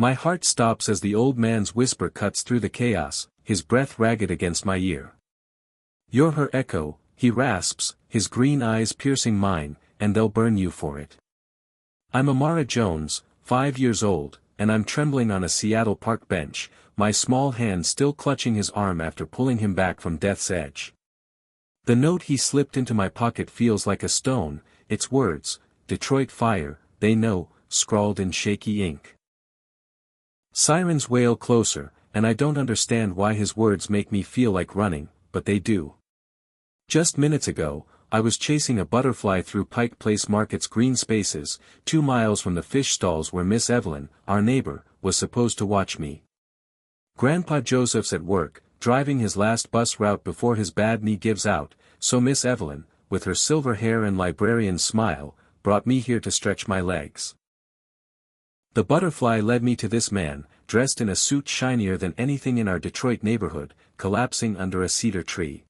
My heart stops as the old man's whisper cuts through the chaos, his breath ragged against my ear. You're her echo, he rasps, his green eyes piercing mine, and they'll burn you for it. I'm Amara Jones, 5 years old, and I'm trembling on a Seattle park bench, my small hand still clutching his arm after pulling him back from death's edge. The note he slipped into my pocket feels like a stone, its words, Detroit fire, they know, scrawled in shaky ink. Sirens wail closer, and I don't understand why his words make me feel like running, but they do. Just minutes ago, I was chasing a butterfly through Pike Place Market's green spaces, 2 miles from the fish stalls where Miss Evelyn, our neighbor, was supposed to watch me. Grandpa Joseph's at work, driving his last bus route before his bad knee gives out, so Miss Evelyn, with her silver hair and librarian's smile, brought me here to stretch my legs. The butterfly led me to this man, dressed in a suit shinier than anything in our Detroit neighborhood, collapsing under a cedar tree.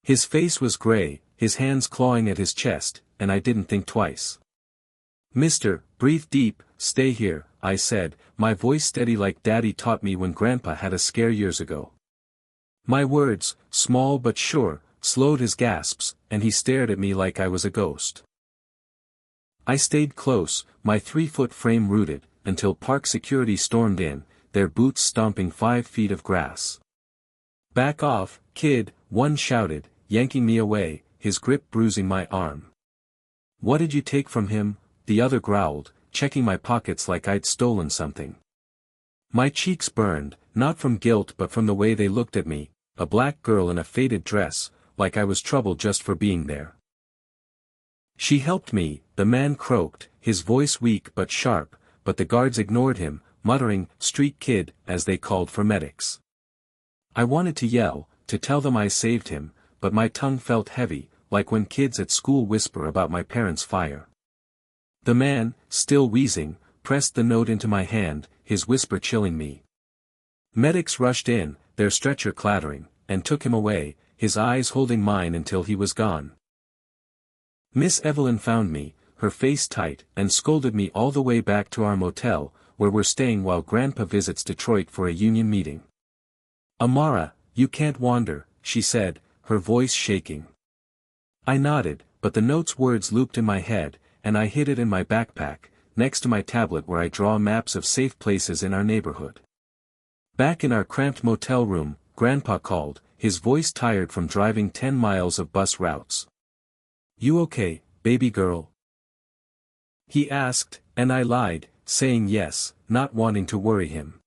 His face was gray, his hands clawing at his chest, and I didn't think twice. Mister, breathe deep, stay here, I said, my voice steady like Daddy taught me when Grandpa had a scare years ago. My words, small but sure, slowed his gasps, and he stared at me like I was a ghost. I stayed close, my 3-foot frame rooted, until park security stormed in, their boots stomping 5 feet of grass. Back off, kid, one shouted, yanking me away, his grip bruising my arm. What did you take from him? The other growled, checking my pockets like I'd stolen something. My cheeks burned, not from guilt but from the way they looked at me, a black girl in a faded dress, like I was trouble just for being there. She helped me, the man croaked, his voice weak but sharp, but the guards ignored him, muttering, street kid, as they called for medics. I wanted to yell, to tell them I saved him, but my tongue felt heavy, like when kids at school whisper about my parents' fire. The man, still wheezing, pressed the note into my hand, his whisper chilling me. Medics rushed in, their stretcher clattering, and took him away, his eyes holding mine until he was gone. Miss Evelyn found me, her face tight, and scolded me all the way back to our motel, where we're staying while Grandpa visits Detroit for a union meeting. Amara, you can't wander, she said, her voice shaking. I nodded, but the note's words looped in my head, and I hid it in my backpack, next to my tablet where I draw maps of safe places in our neighborhood. Back in our cramped motel room, Grandpa called, his voice tired from driving 10 miles of bus routes. You okay, baby girl? He asked, and I lied, saying yes, not wanting to worry him.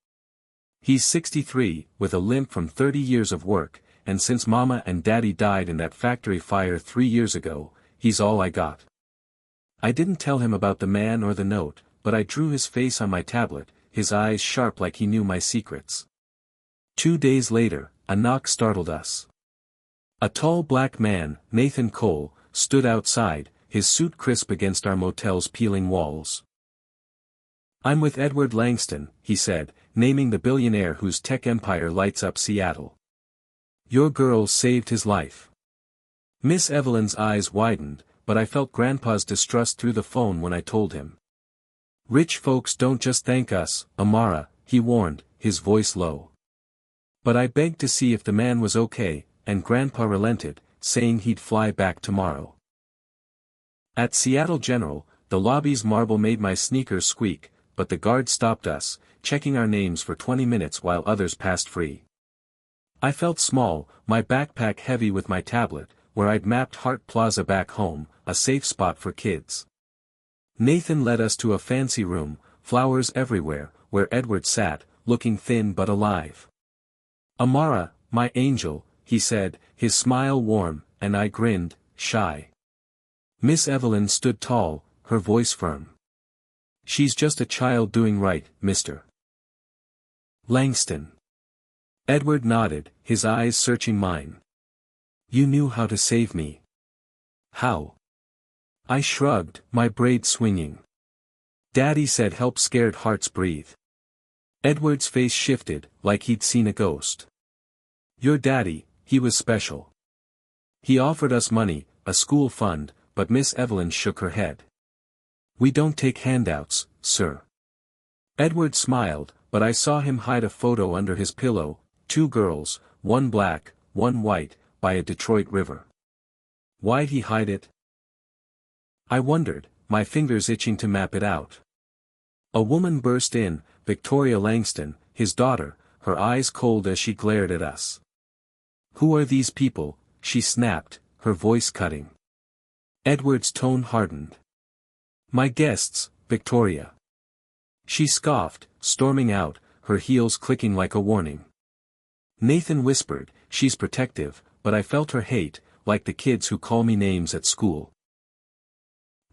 He's 63, with a limp from 30 years of work, and since Mama and Daddy died in that factory fire 3 years ago, he's all I got. I didn't tell him about the man or the note, but I drew his face on my tablet, his eyes sharp like he knew my secrets. 2 days later, a knock startled us. A tall black man, Nathan Cole, stood outside, his suit crisp against our motel's peeling walls. I'm with Edward Langston, he said, naming the billionaire whose tech empire lights up Seattle. Your girl saved his life. Miss Evelyn's eyes widened, but I felt Grandpa's distrust through the phone when I told him. Rich folks don't just thank us, Amara, he warned, his voice low. But I begged to see if the man was okay, and Grandpa relented, saying he'd fly back tomorrow. At Seattle General, the lobby's marble made my sneakers squeak, but the guard stopped us, checking our names for 20 minutes while others passed free. I felt small, my backpack heavy with my tablet, where I'd mapped Hart Plaza back home, a safe spot for kids. Nathan led us to a fancy room, flowers everywhere, where Edward sat, looking thin but alive. Amara, my angel, he said, his smile warm, and I grinned, shy. Miss Evelyn stood tall, her voice firm. She's just a child doing right, Mr. Langston. Edward nodded, his eyes searching mine. You knew how to save me. How? I shrugged, my braid swinging. Daddy said help scared hearts breathe. Edward's face shifted, like he'd seen a ghost. Your daddy, he was special. He offered us money, a school fund, but Miss Evelyn shook her head. We don't take handouts, sir. Edward smiled, but I saw him hide a photo under his pillow, 2 girls, one black, one white, by a Detroit river. Why'd he hide it? I wondered, my fingers itching to map it out. A woman burst in, Victoria Langston, his daughter, her eyes cold as she glared at us. Who are these people? She snapped, her voice cutting. Edward's tone hardened. My guests, Victoria. She scoffed, storming out, her heels clicking like a warning. Nathan whispered, she's protective, but I felt her hate, like the kids who call me names at school.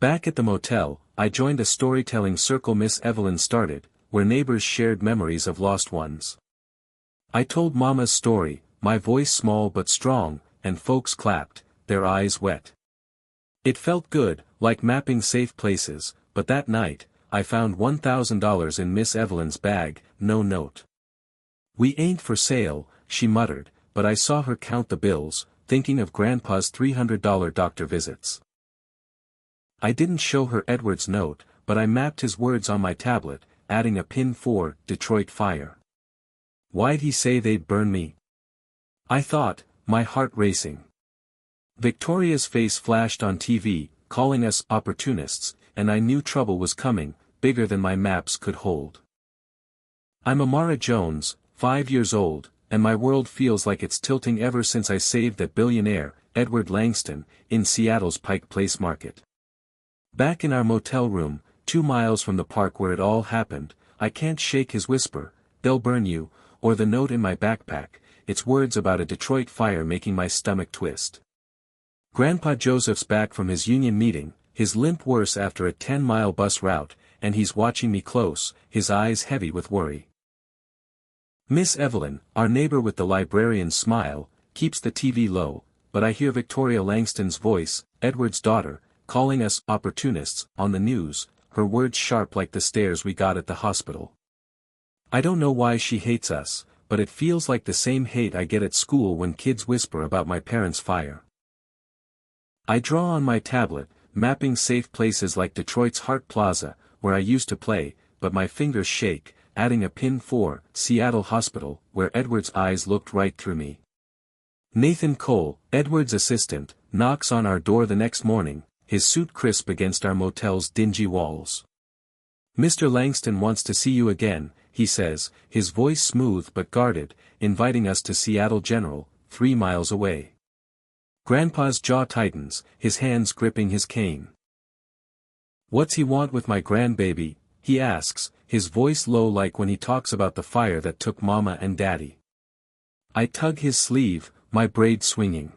Back at the motel, I joined a storytelling circle Miss Evelyn started, where neighbors shared memories of lost ones. I told Mama's story, my voice small but strong, and folks clapped, their eyes wet. It felt good, like mapping safe places, but that night, I found $1,000 in Miss Evelyn's bag, no note. We ain't for sale, she muttered, but I saw her count the bills, thinking of Grandpa's $300 doctor visits. I didn't show her Edward's note, but I mapped his words on my tablet, adding a pin for Detroit fire. Why'd he say they'd burn me? I thought, my heart racing. Victoria's face flashed on TV, calling us opportunists, and I knew trouble was coming, bigger than my maps could hold. I'm Amara Jones, 5 years old, and my world feels like it's tilting ever since I saved that billionaire, Edward Langston, in Seattle's Pike Place Market. Back in our motel room, 2 miles from the park where it all happened, I can't shake his whisper, they'll burn you, or the note in my backpack, its words about a Detroit fire making my stomach twist. Grandpa Joseph's back from his union meeting, his limp worse after a 10-mile bus route, and he's watching me close, his eyes heavy with worry. Miss Evelyn, our neighbor with the librarian's smile, keeps the TV low, but I hear Victoria Langston's voice, Edward's daughter, calling us opportunists, on the news, her words sharp like the stares we got at the hospital. I don't know why she hates us, but it feels like the same hate I get at school when kids whisper about my parents' fire. I draw on my tablet, mapping safe places like Detroit's Hart Plaza, where I used to play, but my fingers shake, adding a pin for Seattle Hospital, where Edward's eyes looked right through me. Nathan Cole, Edward's assistant, knocks on our door the next morning, his suit crisp against our motel's dingy walls. Mr. Langston wants to see you again, he says, his voice smooth but guarded, inviting us to Seattle General, 3 miles away. Grandpa's jaw tightens, his hands gripping his cane. What's he want with my grandbaby? He asks, his voice low like when he talks about the fire that took Mama and Daddy. I tug his sleeve, my braid swinging.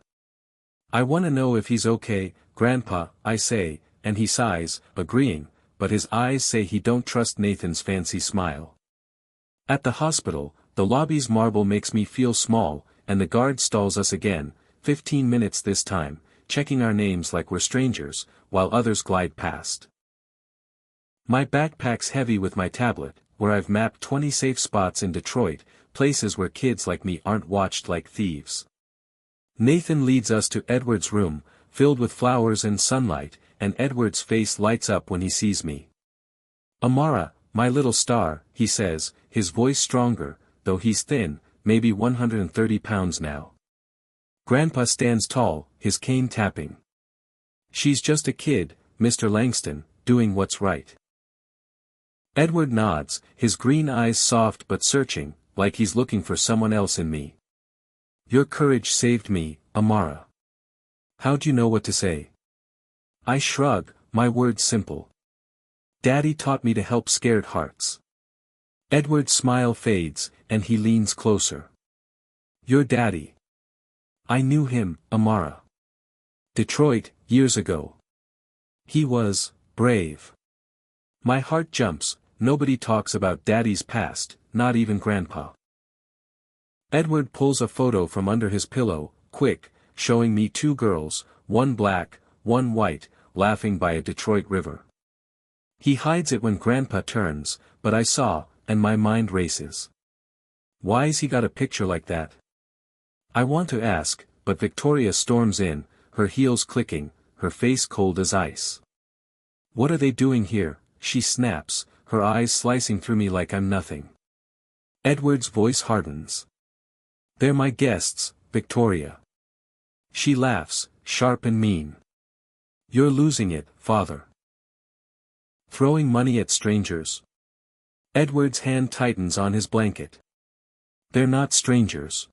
I want to know if he's okay, Grandpa, I say, and he sighs, agreeing, but his eyes say he don't trust Nathan's fancy smile. At the hospital, the lobby's marble makes me feel small, and the guard stalls us again, 15 minutes this time, checking our names like we're strangers, while others glide past. My backpack's heavy with my tablet, where I've mapped 20 safe spots in Detroit, places where kids like me aren't watched like thieves. Nathan leads us to Edward's room, filled with flowers and sunlight, and Edward's face lights up when he sees me. Amara, my little star, he says, his voice stronger, though he's thin, maybe 130 pounds now. Grandpa stands tall, his cane tapping. She's just a kid, Mr. Langston, doing what's right. Edward nods, his green eyes soft but searching, like he's looking for someone else in me. Your courage saved me, Amara. How'd you know what to say? I shrug, my words simple. Daddy taught me to help scared hearts. Edward's smile fades, and he leans closer. Your daddy. I knew him, Amara. Detroit, years ago. He was brave. My heart jumps, nobody talks about Daddy's past, not even Grandpa. Edward pulls a photo from under his pillow, quick, showing me 2 girls, one black, one white, laughing by a Detroit river. He hides it when Grandpa turns, but I saw, and my mind races. Why's he got a picture like that? I want to ask, but Victoria storms in, her heels clicking, her face cold as ice. What are they doing here? She snaps, her eyes slicing through me like I'm nothing. Edward's voice hardens. They're my guests, Victoria. She laughs, sharp and mean. You're losing it, father. Throwing money at strangers. Edward's hand tightens on his blanket. They're not strangers.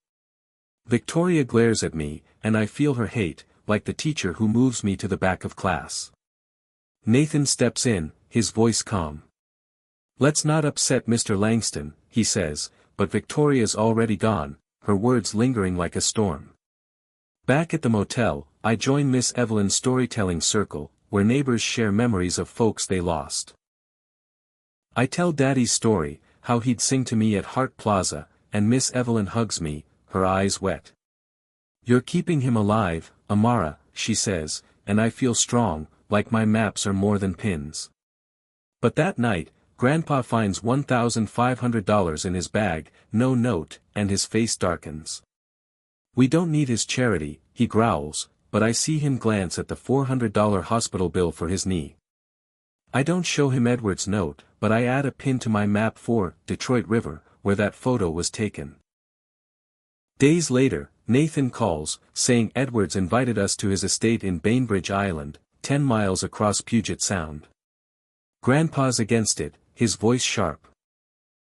Victoria glares at me, and I feel her hate, like the teacher who moves me to the back of class. Nathan steps in, his voice calm. Let's not upset Mr. Langston, he says, but Victoria's already gone, her words lingering like a storm. Back at the motel, I join Miss Evelyn's storytelling circle, where neighbors share memories of folks they lost. I tell Daddy's story, how he'd sing to me at Hart Plaza, and Miss Evelyn hugs me, her eyes wet. You're keeping him alive, Amara, she says, and I feel strong, like my maps are more than pins. But that night, Grandpa finds $1,500 in his bag, no note, and his face darkens. We don't need his charity, he growls, but I see him glance at the $400 hospital bill for his knee. I don't show him Edward's note, but I add a pin to my map for Detroit River, where that photo was taken. Days later, Nathan calls, saying Edwards invited us to his estate in Bainbridge Island, 10 miles across Puget Sound. Grandpa's against it, his voice sharp.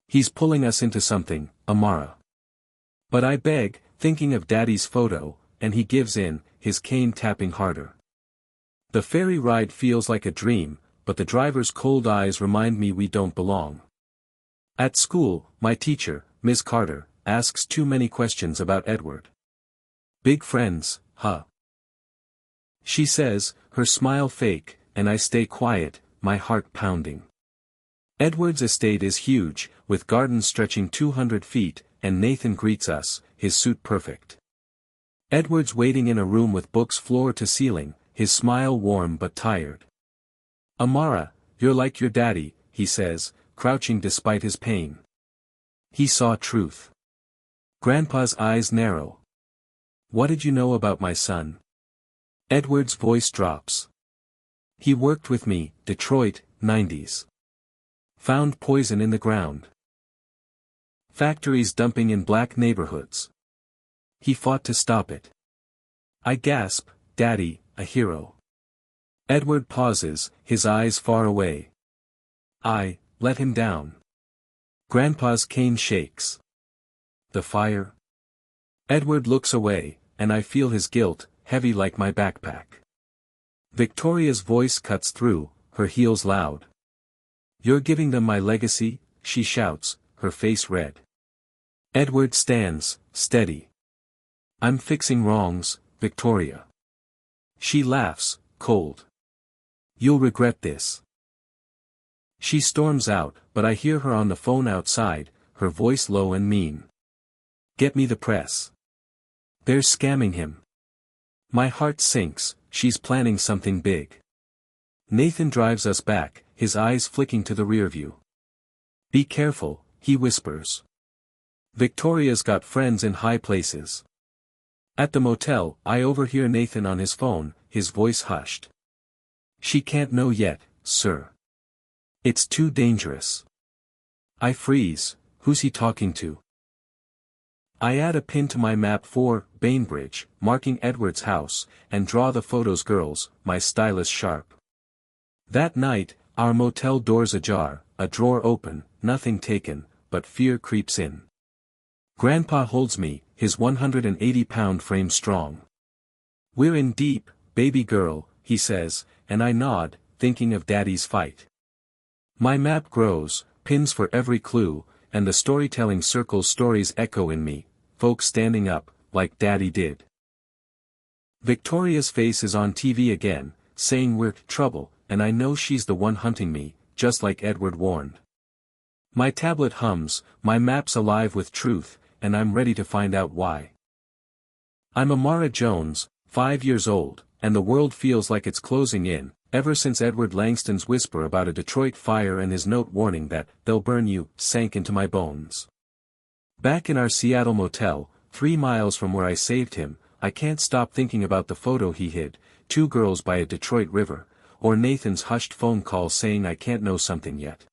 He's pulling us into something, Amara. But I beg, thinking of Daddy's photo, and he gives in, his cane tapping harder. The ferry ride feels like a dream, but the driver's cold eyes remind me we don't belong. At school, my teacher, Ms. Carter, asks too many questions about Edward. Big friends, huh? She says, her smile fake, and I stay quiet, my heart pounding. Edward's estate is huge, with gardens stretching 200 feet, and Nathan greets us, his suit perfect. Edward's waiting in a room with books floor to ceiling, his smile warm but tired. Amara, you're like your daddy, he says, crouching despite his pain. He saw truth. Grandpa's eyes narrow. What did you know about my son? Edward's voice drops. He worked with me, Detroit, 90s. Found poison in the ground. Factories dumping in black neighborhoods. He fought to stop it. I gasp, Daddy, a hero. Edward pauses, his eyes far away. I let him down. Grandpa's cane shakes. The fire? Edward looks away, and I feel his guilt, heavy like my backpack. Victoria's voice cuts through, her heels loud. You're giving them my legacy, she shouts, her face red. Edward stands, steady. I'm fixing wrongs, Victoria. She laughs, cold. You'll regret this. She storms out, but I hear her on the phone outside, her voice low and mean. Get me the press. They're scamming him. My heart sinks, she's planning something big. Nathan drives us back, his eyes flicking to the rearview. Be careful, he whispers. Victoria's got friends in high places. At the motel, I overhear Nathan on his phone, his voice hushed. She can't know yet, sir. It's too dangerous. I freeze, who's he talking to? I add a pin to my map for Bainbridge, marking Edward's house, and draw the photos girls, my stylus sharp. That night, our motel doors ajar, a drawer open, nothing taken, but fear creeps in. Grandpa holds me, his 180-pound frame strong. We're in deep, baby girl, he says, and I nod, thinking of Daddy's fight. My map grows, pins for every clue, and the storytelling circle's stories echo in me, folks standing up, like Daddy did. Victoria's face is on TV again, saying we're trouble, and I know she's the one hunting me, just like Edward warned. My tablet hums, my map's alive with truth, and I'm ready to find out why. I'm Amara Jones, 5 years old, and the world feels like it's closing in, ever since Edward Langston's whisper about a Detroit fire and his note warning that they'll burn you sank into my bones. Back in our Seattle motel, 3 miles from where I saved him, I can't stop thinking about the photo he hid, 2 girls by a Detroit river, or Nathan's hushed phone call saying I can't know something yet.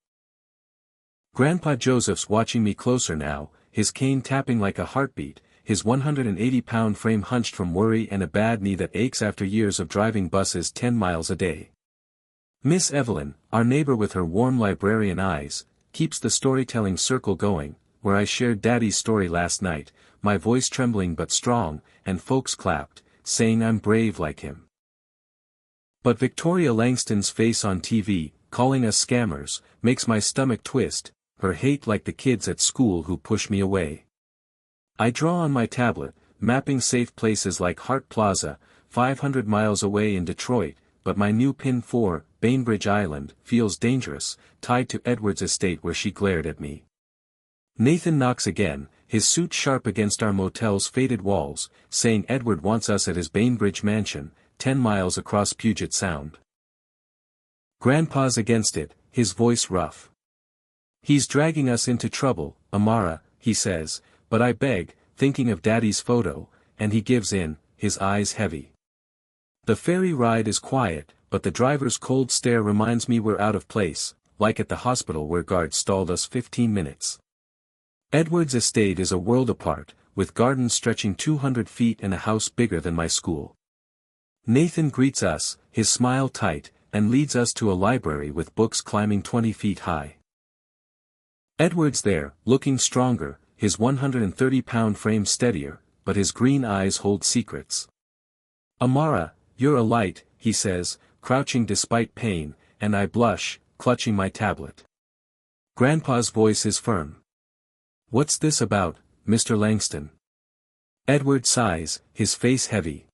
Grandpa Joseph's watching me closer now, his cane tapping like a heartbeat, his 180-pound frame hunched from worry and a bad knee that aches after years of driving buses 10 miles a day. Miss Evelyn, our neighbor with her warm librarian eyes, keeps the storytelling circle going, where I shared Daddy's story last night, my voice trembling but strong, and folks clapped, saying I'm brave like him. But Victoria Langston's face on TV, calling us scammers, makes my stomach twist, her hate like the kids at school who push me away. I draw on my tablet, mapping safe places like Hart Plaza, 500 miles away in Detroit, but my new pin 4, Bainbridge Island, feels dangerous, tied to Edward's estate where she glared at me. Nathan knocks again, his suit sharp against our motel's faded walls, saying Edward wants us at his Bainbridge mansion, 10 miles across Puget Sound. Grandpa's against it, his voice rough. He's dragging us into trouble, Amara, he says, but I beg, thinking of Daddy's photo, and he gives in, his eyes heavy. The ferry ride is quiet, but the driver's cold stare reminds me we're out of place, like at the hospital where guards stalled us 15 minutes. Edward's estate is a world apart, with gardens stretching 200 feet and a house bigger than my school. Nathan greets us, his smile tight, and leads us to a library with books climbing 20 feet high. Edward's there, looking stronger, his 130-pound frame steadier, but his green eyes hold secrets. Amara, you're a light, he says, crouching despite pain, and I blush, clutching my tablet. Grandpa's voice is firm. What's this about, Mr. Langston? Edward sighs, his face heavy.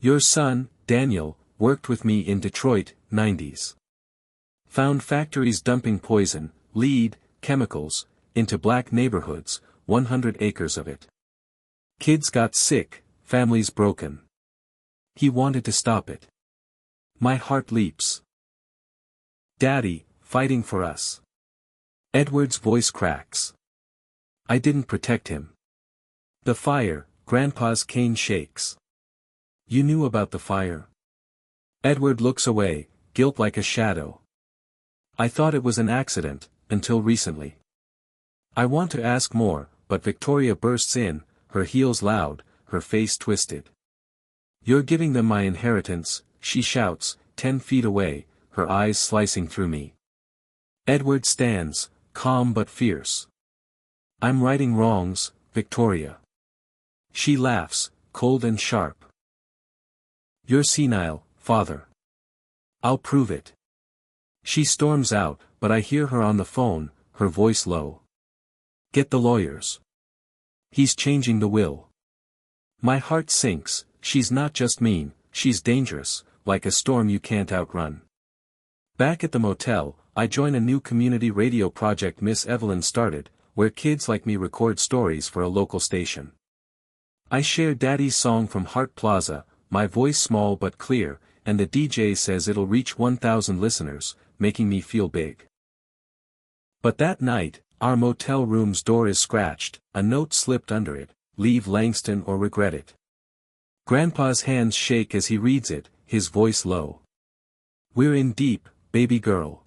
Your son, Daniel, worked with me in Detroit, 90s. Found factories dumping poison, lead, chemicals, into black neighborhoods, 100 acres of it. Kids got sick, families broken. He wanted to stop it. My heart leaps. Daddy, fighting for us. Edward's voice cracks. I didn't protect him. The fire, Grandpa's cane shakes. You knew about the fire. Edward looks away, guilt like a shadow. I thought it was an accident, until recently. I want to ask more, but Victoria bursts in, her heels loud, her face twisted. You're giving them my inheritance, she shouts, 10 feet away, her eyes slicing through me. Edward stands, calm but fierce. I'm righting wrongs, Victoria. She laughs, cold and sharp. You're senile, father. I'll prove it. She storms out, but I hear her on the phone, her voice low. Get the lawyers. He's changing the will. My heart sinks, she's not just mean, she's dangerous, like a storm you can't outrun. Back at the motel, I join a new community radio project Miss Evelyn started, where kids like me record stories for a local station. I share Daddy's song from Hart Plaza, my voice small but clear, and the DJ says it'll reach 1,000 listeners, making me feel big. But that night, our motel room's door is scratched, a note slipped under it, leave Langston or regret it. Grandpa's hands shake as he reads it, his voice low. We're in deep, baby girl.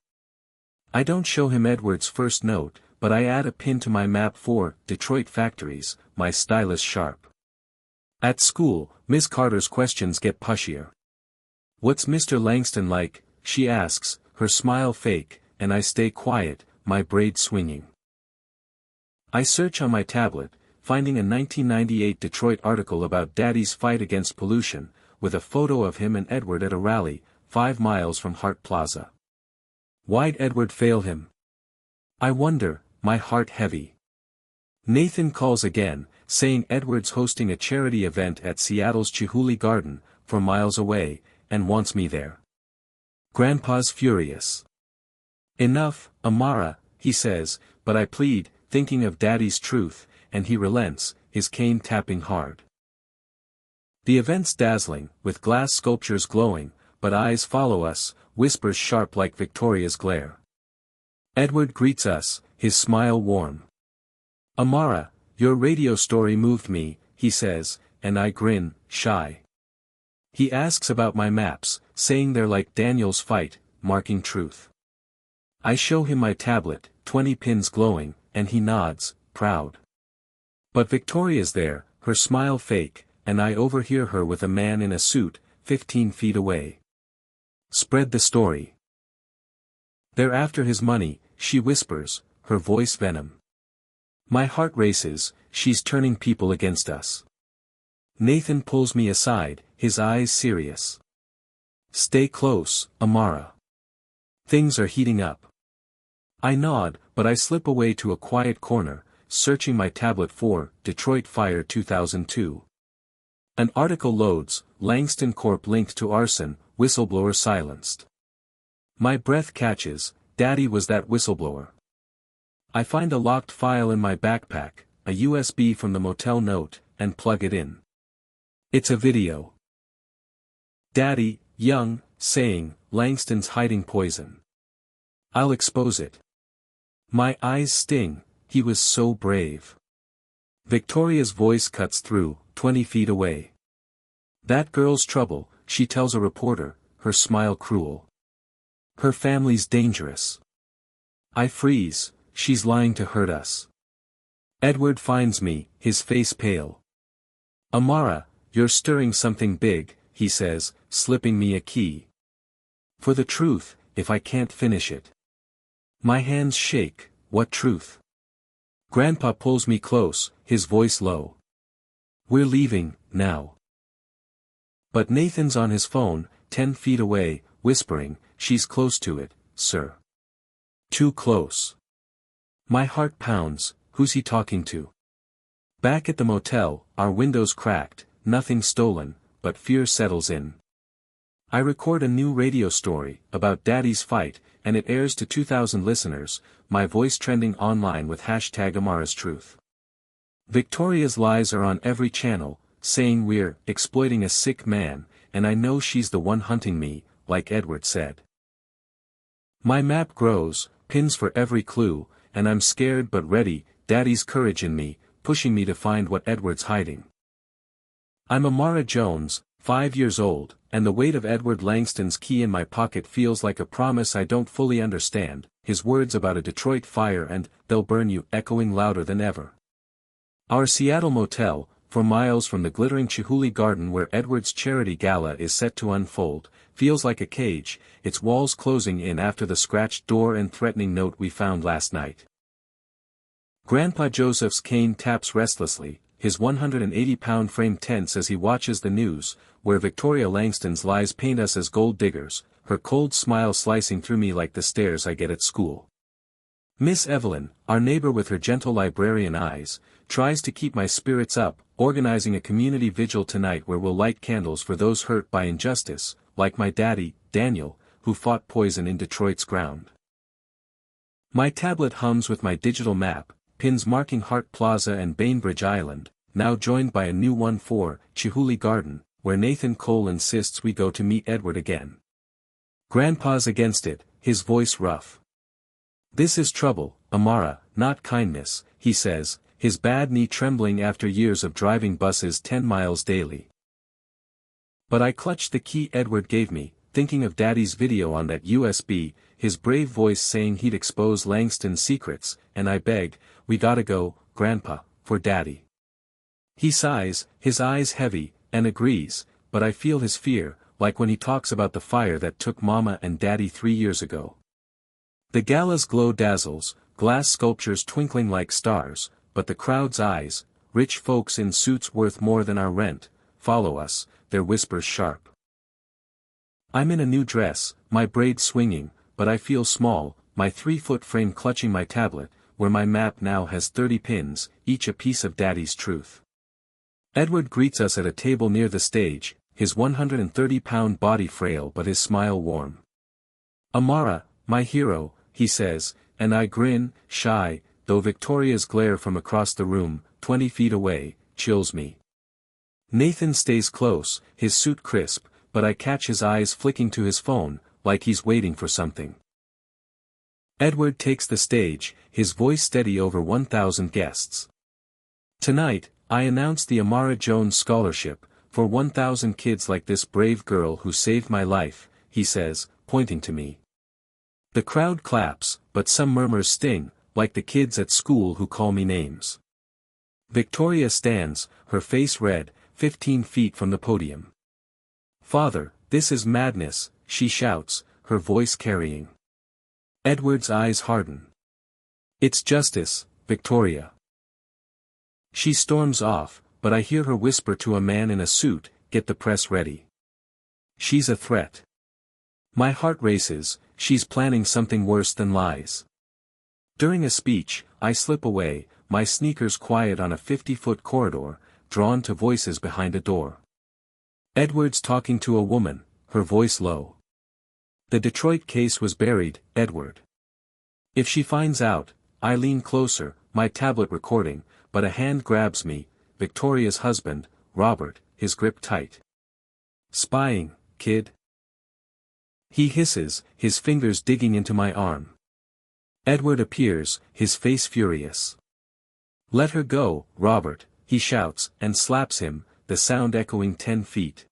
I don't show him Edward's first note, but I add a pin to my map for Detroit factories, my stylus sharp. At school, Miss Carter's questions get pushier. What's Mr. Langston like, she asks, her smile fake, and I stay quiet, my braid swinging. I search on my tablet, finding a 1998 Detroit article about Daddy's fight against pollution, with a photo of him and Edward at a rally, 5 miles from Hart Plaza. Why'd Edward fail him? I wonder, my heart heavy. Nathan calls again, saying Edward's hosting a charity event at Seattle's Chihuly Garden, 4 miles away, and wants me there. Grandpa's furious. Enough, Amara, he says, but I plead, thinking of Daddy's truth, and he relents, his cane tapping hard. The event's dazzling, with glass sculptures glowing, but eyes follow us, whispers sharp like Victoria's glare. Edward greets us, his smile warm. Amara, your radio story moved me, he says, and I grin, shy. He asks about my maps, saying they're like Daniel's fight, marking truth. I show him my tablet, 20 pins glowing, and he nods, proud. But Victoria's there, her smile fake, and I overhear her with a man in a suit, 15 feet away. Spread the story. They're after his money, she whispers, her voice venom. My heart races, she's turning people against us. Nathan pulls me aside, his eyes serious. Stay close, Amara. Things are heating up. I nod, but I slip away to a quiet corner, searching my tablet for Detroit Fire 2002. An article loads, Langston Corp linked to arson, whistleblower silenced. My breath catches, Daddy was that whistleblower. I find a locked file in my backpack, a USB from the motel note, and plug it in. It's a video. Daddy, young, saying, Langston's hiding poison. I'll expose it. My eyes sting, he was so brave. Victoria's voice cuts through, 20 feet away. That girl's trouble, she tells a reporter, her smile cruel. Her family's dangerous. I freeze, she's lying to hurt us. Edward finds me, his face pale. Amara, you're stirring something big, he says, slipping me a key. For the truth, if I can't finish it. My hands shake, what truth? Grandpa pulls me close, his voice low. We're leaving, now. But Nathan's on his phone, 10 feet away, whispering, she's close to it, sir. Too close. My heart pounds, who's he talking to? Back at the motel, our windows cracked, nothing stolen, but fear settles in. I record a new radio story, about Daddy's fight, and it airs to 2,000 listeners, my voice trending online with #Amara'sTruth. Victoria's lies are on every channel, saying we're exploiting a sick man, and I know she's the one hunting me, like Edward said. My map grows, pins for every clue, and I'm scared but ready, Daddy's courage in me, pushing me to find what Edward's hiding. I'm Amara Jones, 5 years old, and the weight of Edward Langston's key in my pocket feels like a promise I don't fully understand, his words about a Detroit fire and, they'll burn you, echoing louder than ever. Our Seattle motel, for miles from the glittering Chihuly garden where Edward's charity gala is set to unfold, feels like a cage, its walls closing in after the scratched door and threatening note we found last night. Grandpa Joseph's cane taps restlessly, his 180-pound frame tense as he watches the news, where Victoria Langston's lies paint us as gold diggers, her cold smile slicing through me like the stares I get at school. Miss Evelyn, our neighbor with her gentle librarian eyes, tries to keep my spirits up, organizing a community vigil tonight where we'll light candles for those hurt by injustice, like my daddy, Daniel, who fought poison in Detroit's ground. My tablet hums with my digital map, pins marking Hart Plaza and Bainbridge Island, now joined by a new one for Chihuly Garden, where Nathan Cole insists we go to meet Edward again. Grandpa's against it, his voice rough. This is trouble, Amara, not kindness, he says, his bad knee trembling after years of driving buses 10 miles daily. But I clutched the key Edward gave me, thinking of Daddy's video on that USB, his brave voice saying he'd expose Langston's secrets, and I beg, we gotta go, Grandpa, for Daddy. He sighs, his eyes heavy, and agrees, but I feel his fear, like when he talks about the fire that took Mama and Daddy 3 years ago. The gala's glow dazzles, glass sculptures twinkling like stars, but the crowd's eyes, rich folks in suits worth more than our rent, follow us, their whispers sharp. I'm in a new dress, my braids swinging, but I feel small, my 3-foot frame clutching my tablet, where my map now has 30 pins, each a piece of Daddy's truth. Edward greets us at a table near the stage, his 130-pound body frail but his smile warm. Amara, my hero, he says, and I grin, shy, though Victoria's glare from across the room, 20 feet away, chills me. Nathan stays close, his suit crisp, but I catch his eyes flicking to his phone, like he's waiting for something. Edward takes the stage, his voice steady over 1,000 guests. Tonight, I announce the Amara Jones Scholarship, for 1,000 kids like this brave girl who saved my life, he says, pointing to me. The crowd claps, but some murmurs sting, like the kids at school who call me names. Victoria stands, her face red, 15 feet from the podium. "Father, this is madness," she shouts, her voice carrying. Edward's eyes harden. "It's justice, Victoria." She storms off, but I hear her whisper to a man in a suit, "Get the press ready. She's a threat." My heart races, she's planning something worse than lies. During a speech, I slip away, my sneakers quiet on a 50-foot corridor, drawn to voices behind a door. Edward's talking to a woman, her voice low. "The Detroit case was buried, Edward. If she finds out," I lean closer, my tablet recording, but a hand grabs me, Victoria's husband, Robert, his grip tight. "Spying, kid." He hisses, his fingers digging into my arm. Edward appears, his face furious. "Let her go, Robert," he shouts, and slaps him, the sound echoing 10 feet.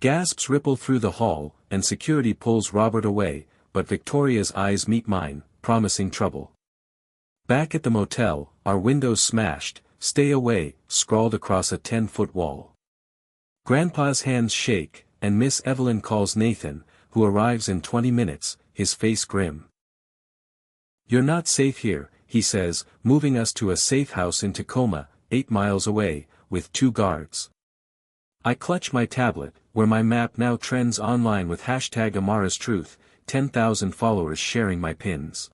Gasps ripple through the hall, and security pulls Robert away, but Victoria's eyes meet mine, promising trouble. Back at the motel, our windows smashed, "Stay away," scrawled across a 10-foot wall. Grandpa's hands shake, and Miss Evelyn calls Nathan, who arrives in 20 minutes, his face grim. "You're not safe here," he says, moving us to a safe house in Tacoma, 8 miles away, with 2 guards. I clutch my tablet, where my map now trends online with hashtag Amara's Truth, 10,000 followers sharing my pins.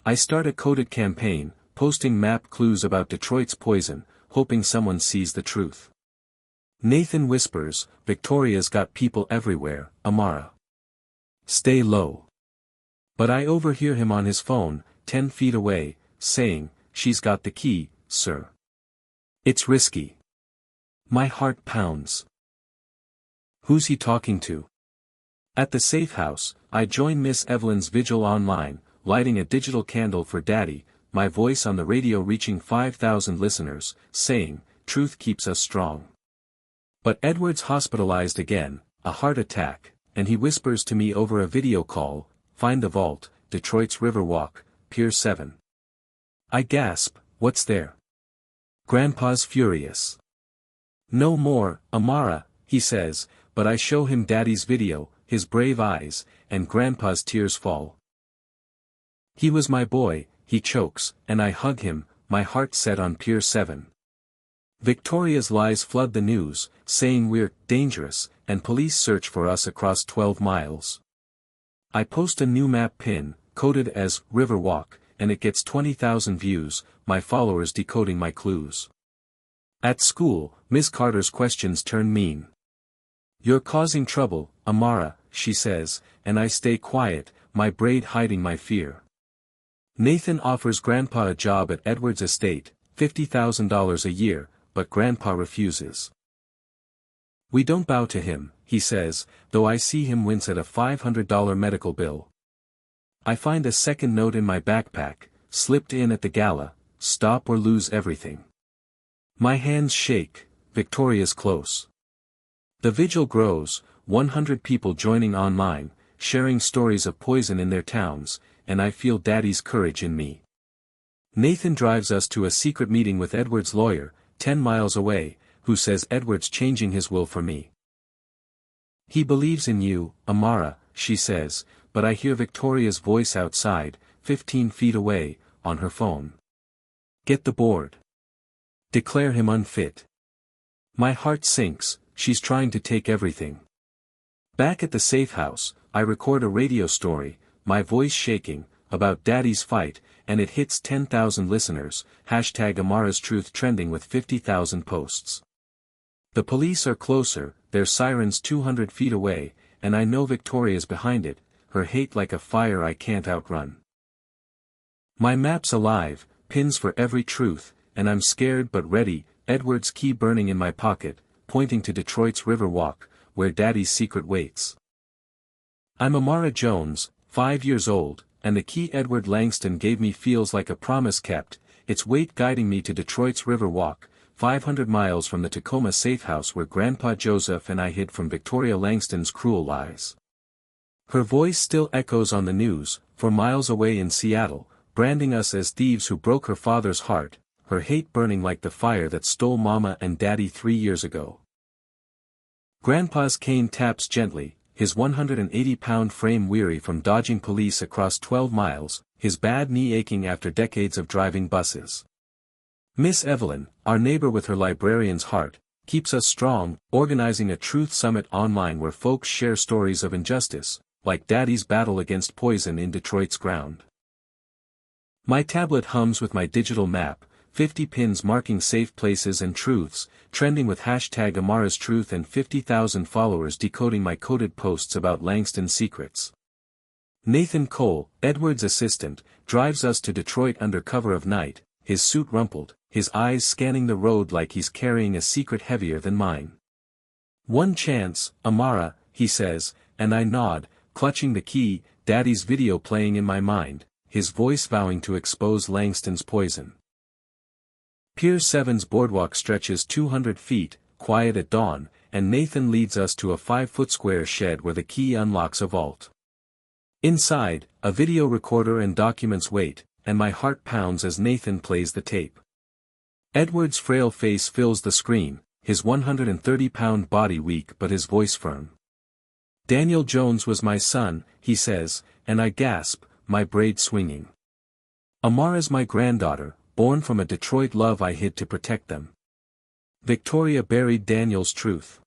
I start a coded campaign, posting map clues about Detroit's poison, hoping someone sees the truth. Nathan whispers, "Victoria's got people everywhere, Amara. Stay low." But I overhear him on his phone, 10 feet away, saying, "She's got the key, sir." It's risky. My heart pounds. Who's he talking to? At the safe house, I join Miss Evelyn's vigil online, lighting a digital candle for Daddy, my voice on the radio reaching 5,000 listeners, saying, "Truth keeps us strong." But Edward's hospitalized again, a heart attack, and he whispers to me over a video call, "Find the vault, Detroit's Riverwalk, Pier 7. I gasp, "What's there?" Grandpa's furious. "No more, Amara," he says, but I show him Daddy's video, his brave eyes, and Grandpa's tears fall. "He was my boy," he chokes, and I hug him, my heart set on Pier 7. Victoria's lies flood the news, saying we're dangerous, and police search for us across 12 miles. I post a new map pin, coded as Riverwalk, and it gets 20,000 views, my followers decoding my clues. At school, Miss Carter's questions turn mean. "You're causing trouble, Amara," she says, and I stay quiet, my braid hiding my fear. Nathan offers Grandpa a job at Edward's estate, $50,000 a year, but Grandpa refuses. "We don't bow to him," he says, though I see him wince at a $500 medical bill. I find a second note in my backpack, slipped in at the gala, "Stop or lose everything." My hands shake, Victoria's close. The vigil grows, 100 people joining online, sharing stories of poison in their towns, and I feel Daddy's courage in me. Nathan drives us to a secret meeting with Edward's lawyer, 10 miles away, who says Edward's changing his will for me. "He believes in you, Amara," she says, but I hear Victoria's voice outside, 15 feet away, on her phone. "Get the board. Declare him unfit." My heart sinks, she's trying to take everything. Back at the safe house, I record a radio story, my voice shaking, about Daddy's fight, and it hits 10,000 listeners, hashtag Amara's Truth trending with 50,000 posts. The police are closer, their sirens 200 feet away, and I know Victoria's behind it, her hate like a fire I can't outrun. My map's alive, pins for every truth, and I'm scared but ready, Edward's key burning in my pocket, pointing to Detroit's Riverwalk, where Daddy's secret waits. I'm Amara Jones, 5 years old, and the key Edward Langston gave me feels like a promise kept, its weight guiding me to Detroit's Riverwalk, 500 miles from the Tacoma safe house where Grandpa Joseph and I hid from Victoria Langston's cruel lies. Her voice still echoes on the news, for miles away in Seattle, branding us as thieves who broke her father's heart, her hate burning like the fire that stole Mama and Daddy 3 years ago. Grandpa's cane taps gently, his 180-pound frame weary from dodging police across 12 miles, his bad knee aching after decades of driving buses. Miss Evelyn, our neighbor with her librarian's heart, keeps us strong, organizing a truth summit online where folks share stories of injustice, like Daddy's battle against poison in Detroit's ground. My tablet hums with my digital map, 50 pins marking safe places and truths, trending with hashtag Amara's Truth and 50,000 followers decoding my coded posts about Langston's secrets. Nathan Cole, Edward's assistant, drives us to Detroit under cover of night, his suit rumpled, his eyes scanning the road like he's carrying a secret heavier than mine. "One chance, Amara," he says, and I nod, clutching the key, Daddy's video playing in my mind, his voice vowing to expose Langston's poison. Pier 7's boardwalk stretches 200 feet, quiet at dawn, and Nathan leads us to a 5-foot square shed where the key unlocks a vault. Inside, a video recorder and documents wait, and my heart pounds as Nathan plays the tape. Edward's frail face fills the screen, his 130-pound body weak but his voice firm. "Daniel Jones was my son," he says, and I gasp, my braid swinging. "Amara's my granddaughter, born from a Detroit love I hid to protect them." Victoria buried Daniel's truth.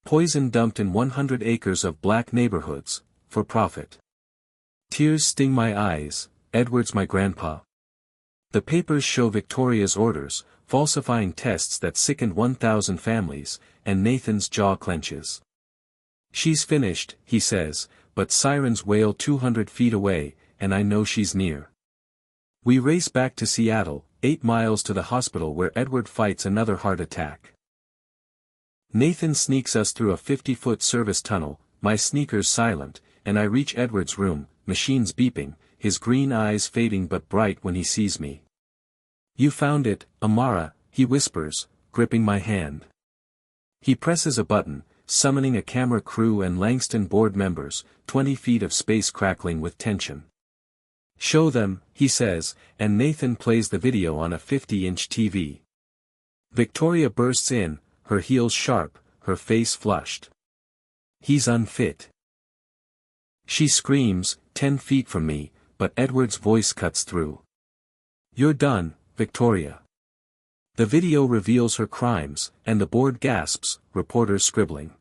Poison dumped in 100 acres of black neighborhoods, for profit. Tears sting my eyes, Edward's my grandpa. The papers show Victoria's orders, falsifying tests that sickened 1,000 families, and Nathan's jaw clenches. "She's finished," he says, but sirens wail 200 feet away, and I know she's near. We race back to Seattle, 8 miles to the hospital where Edward fights another heart attack. Nathan sneaks us through a 50-foot service tunnel, my sneakers silent, and I reach Edward's room, machines beeping, his green eyes fading but bright when he sees me. "You found it, Amara," he whispers, gripping my hand. He presses a button, summoning a camera crew and Langston board members, 20 feet of space crackling with tension. "Show them," he says, and Nathan plays the video on a 50-inch TV. Victoria bursts in, her heels sharp, her face flushed. "He's unfit." She screams, 10 feet from me, but Edward's voice cuts through. "You're done, Victoria." The video reveals her crimes, and the board gasps, reporters scribbling.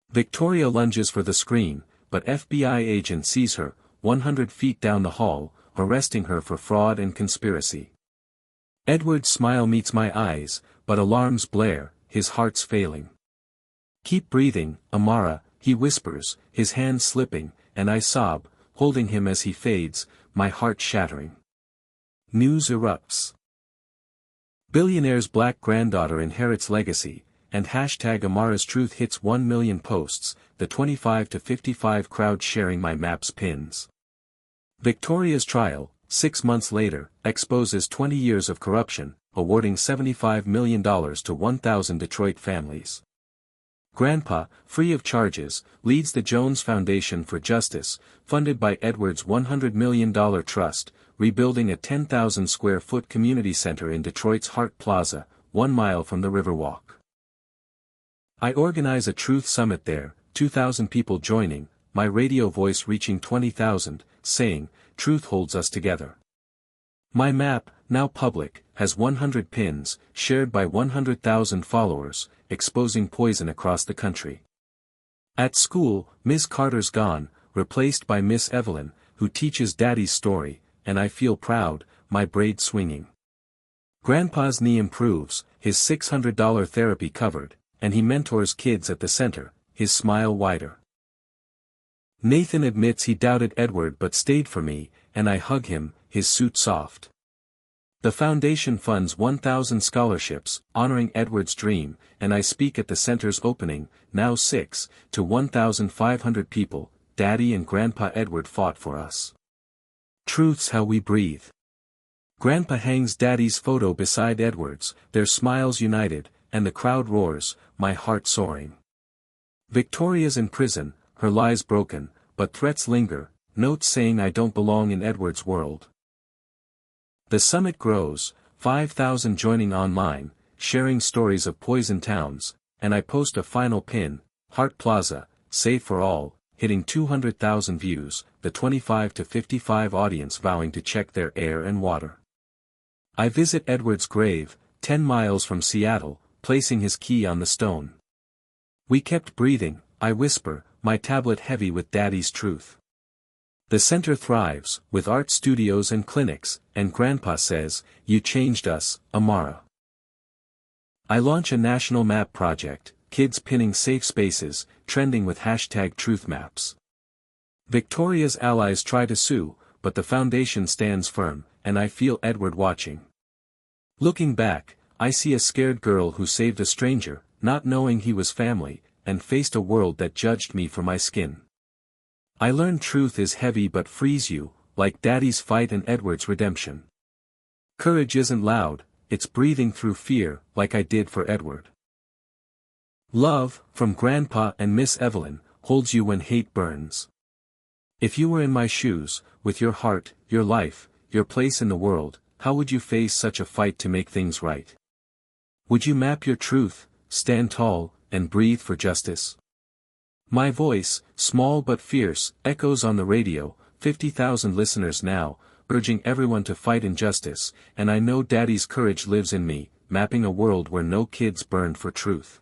Victoria lunges for the screen, but FBI agent sees her, 100 feet down the hall, arresting her for fraud and conspiracy. Edward's smile meets my eyes, but alarms blare, his heart's failing. "Keep breathing, Amara," he whispers, his hand slipping, and I sob, holding him as he fades, my heart shattering. News erupts. Billionaire's black granddaughter inherits legacy, and hashtag Amara's Truth hits 1 million posts, the 25 to 55 crowd sharing my map's pins. Victoria's trial, 6 months later, exposes 20 years of corruption, awarding $75 million to 1,000 Detroit families. Grandpa, free of charges, leads the Jones Foundation for Justice, funded by Edward's $100 million trust, rebuilding a 10,000-square-foot community center in Detroit's Hart Plaza, 1 mile from the Riverwalk. I organize a truth summit there, 2,000 people joining, my radio voice reaching 20,000, saying, "Truth holds us together." My map, now public, has 100 pins, shared by 100,000 followers, exposing poison across the country. At school, Miss Carter's gone, replaced by Miss Evelyn, who teaches Daddy's story, and I feel proud, my braid swinging. Grandpa's knee improves, his $600 therapy covered, and he mentors kids at the center, his smile wider. Nathan admits he doubted Edward but stayed for me, and I hug him, his suit soft. The foundation funds 1,000 scholarships, honoring Edward's dream, and I speak at the center's opening, now 6, to 1,500 people. Daddy and Grandpa Edward fought for us. Truth's how we breathe. Grandpa hangs Daddy's photo beside Edward's, their smiles united, and the crowd roars, my heart soaring. Victoria's in prison, her lies broken, but threats linger, notes saying I don't belong in Edward's world. The summit grows, 5,000 joining online, sharing stories of poison towns, and I post a final pin, Heart Plaza, safe for all, hitting 200,000 views, the 25 to 55 audience vowing to check their air and water. I visit Edward's grave, 10 miles from Seattle, placing his key on the stone. We kept breathing, I whisper, my tablet heavy with Daddy's truth. The center thrives, with art studios and clinics, and Grandpa says, "You changed us, Amara." I launch a national map project, kids pinning safe spaces, trending with #truthmaps. Victoria's allies try to sue, but the foundation stands firm, and I feel Edward watching. Looking back, I see a scared girl who saved a stranger, not knowing he was family, and faced a world that judged me for my skin. I learned truth is heavy but frees you, like Daddy's fight and Edward's redemption. Courage isn't loud, it's breathing through fear, like I did for Edward. Love, from Grandpa and Miss Evelyn, holds you when hate burns. If you were in my shoes, with your heart, your life, your place in the world, how would you face such a fight to make things right? Would you map your truth, stand tall, and breathe for justice? My voice, small but fierce, echoes on the radio, 50,000 listeners now, urging everyone to fight injustice, and I know Daddy's courage lives in me, mapping a world where no kids burned for truth.